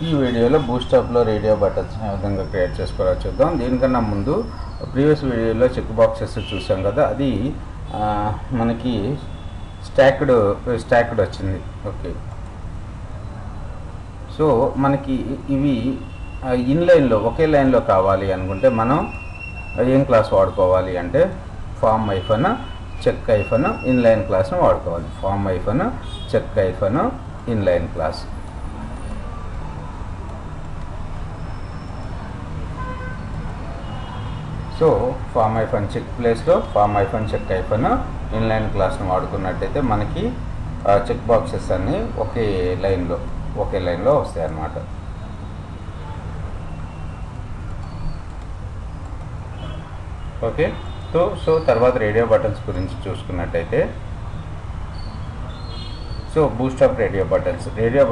ఈ వీడియోలో బూస్టాప్లో radio buttons ఏ విధంగా క్రియేట్ చేసుకోవాలో చూద్దాం. దీనికన్నా ముందు ప్రీవియస్ వీడియోలో చెక్ బాక్సెస్ చూసాం కదా, అది మనకి స్టాక్డ్ వచ్చింది. ఓకే, సో మనకి ఇవి ఇన్లైన్లో ఒకే లైన్లో కావాలి అనుకుంటే మనం ఏం క్లాస్ వాడుకోవాలి అంటే form hyphen check hyphen inline క్లాస్ను వాడుకోవాలి. Form hyphen check hyphen inline class. So form hyphen check ప్లేస్లో form hyphen check hyphen inline క్లాస్ను వాడుకున్నట్టయితే మనకి చెక్ బాక్సెస్ అన్నీ ఒకే లైన్లో వస్తాయి అన్నమాట. ఓకే, సో తర్వాత రేడియో బటన్స్ గురించి చూసుకున్నట్టయితే, so Bootstrap radio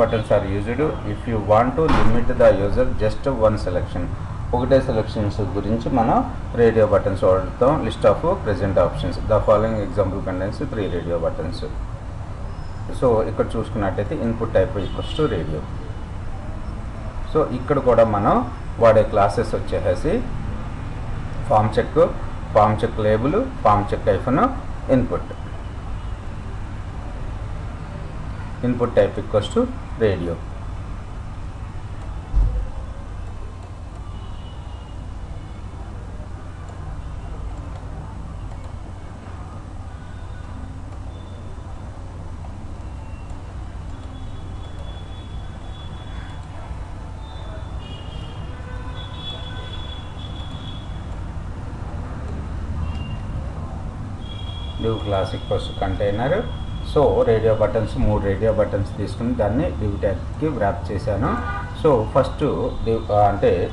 buttons are used if you want to limit the user just one selection. ఒకటే సెలెక్షన్స్ గురించి మనం రేడియో బటన్స్ వాడుతాం. List of present options the following example contains 3 radio buttons. So ఇక్కడ చూసుకున్నట్టయితే input type equals to radio. So ఇక్కడ కూడా మనం వాడే క్లాసెస్ వచ్చేసి form check label, form check hyphen input type equals to radio. Div class equals container. So radio buttons 3 radio buttons తీసుకుని దాన్ని div ట్యాగ్కి వ్రాప్ చేశాను. సో ఫస్ట్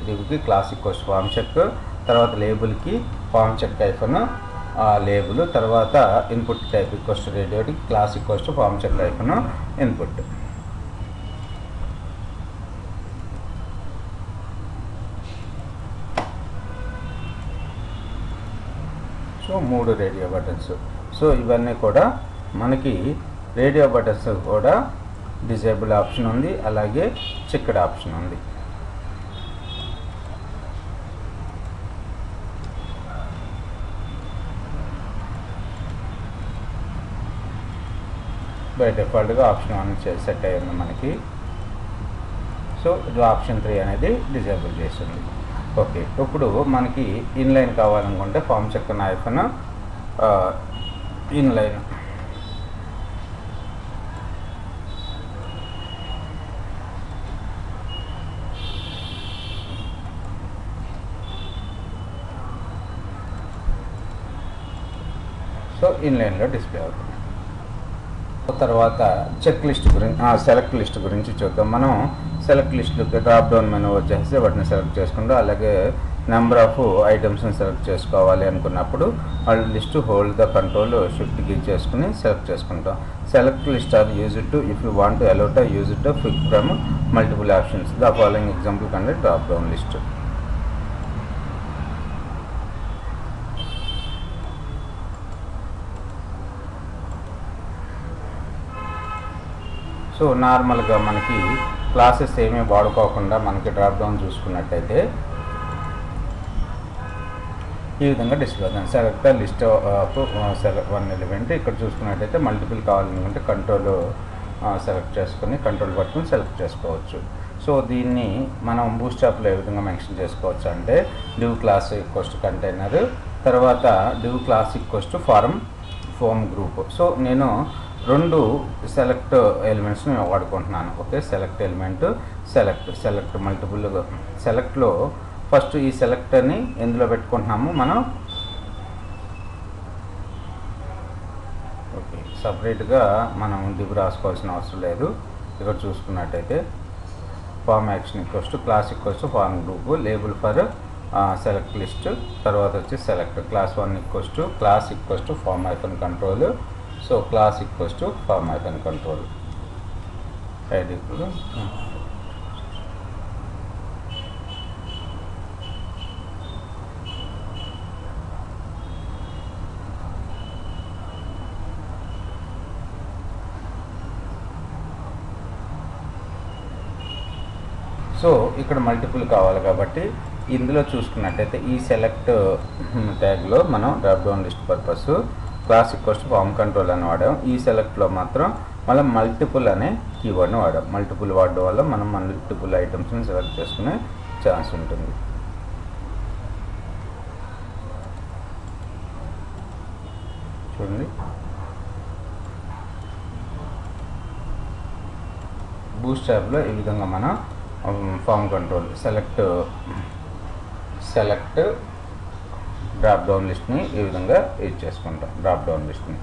డివ్కి క్లాస్ ఈక్వల్స్ ఫామ్ చెక్, తర్వాత లేబుల్కి ఫామ్ చెక్ ఐఫన్ లేబుల్, తర్వాత input type equals రేడియోకి class equals form check hyphen input. So 3 radio buttons. So ఇవన్నీ కూడా మనకి రేడియో బటన్స్ కూడా డిజేబుల్ ఆప్షన్ ఉంది, అలాగే చెక్డ్ ఆప్షన్ ఉంది. బై డిఫాల్ట్గా ఆప్షన్ 1 సెట్ అయ్యింది మనకి. సో ఆప్షన్ 3 అనేది డిజేబుల్ చేస్తుంది. ఓకే, ఇప్పుడు మనకి ఇన్లైన్ కావాలనుకుంటే form check hyphen inline. So ఇన్లైన్లో డిస్ప్లే అవుతుంది. తర్వాత సెలెక్ట్ లిస్ట్ గురించి చూద్దాం. మనం సెలెక్ట్ లిస్ట్కి డ్రాప్ డౌన్ మెనూ వచ్చేసి వాటిని సెలెక్ట్ చేసుకుంటాం. అలాగే నెంబర్ ఆఫ్ ఐటమ్స్ని సెలెక్ట్ చేసుకోవాలి అనుకున్నప్పుడు list hold the control shift key చేసుకుని సెలెక్ట్ చేసుకుంటాం. Select list are use to if you want to allowed use to pick from multiple options the following example కంటే drop down list. So నార్మల్గా మనకి classes ఏమీ వాడుకోకుండా మనకి drop down చూసుకున్నట్టయితే ఈ విధంగా డిస్ప్లే అవుతుంది. Select the list of one element. ఇక్కడ చూసుకున్నట్టయితే మల్టిపుల్ కావాలనుకుంటే కంట్రోల్ సెలెక్ట్ చేసుకుని కంట్రోల్ పట్టుకుని సెలెక్ట్ చేసుకోవచ్చు. సో దీన్ని మనం బూస్టాప్లో ఏ విధంగా మెన్షన్ చేసుకోవచ్చు అంటే డివ్ క్లాస్ ఈక్వల్స్ కంటైనర్, తర్వాత div class equals form group. So నేను 2 సెలెక్ట్ ఎలిమెంట్స్ని వాడుకుంటున్నాను. Okay, select element, select multiple. సెలెక్ట్లో ఫస్ట్ ఈ సెలెక్టర్ని ఎందులో పెట్టుకుంటున్నాము మనం. ఓకే, సపరేట్గా మనం డివ్ రాసుకోవాల్సిన అవసరం లేదు. ఇక్కడ చూసుకున్నట్టయితే form action equals class equals form group, label for select list, తర్వాత వచ్చి select class 1 class equals form hyphen control. So class equals to form hyphen control ID. So ఇక్కడ మల్టిపుల్ కావాలి కాబట్టి ఇందులో చూసుకున్నట్టయితే ఈ సెలెక్ట్ ట్యాగ్లో మనం drop down list purpose class equals form control అని వాడాం. ఈ సెలెక్ట్లో మాత్రం మళ్ళీ మల్టిపుల్ అనే కీవర్డ్ని వాడాం. మల్టిపుల్ వాడడం వల్ల మనం మల్టిపుల్ ఐటమ్స్ని సెలెక్ట్ చేసుకునే ఛాన్స్ ఉంటుంది. చూడండి, బూట్స్ట్రాప్లో ఈ విధంగా మనం form control select drop down లిస్ట్ని ఈ విధంగా యూజ్ చేసుకుంటాం. Drop down లిస్ట్ని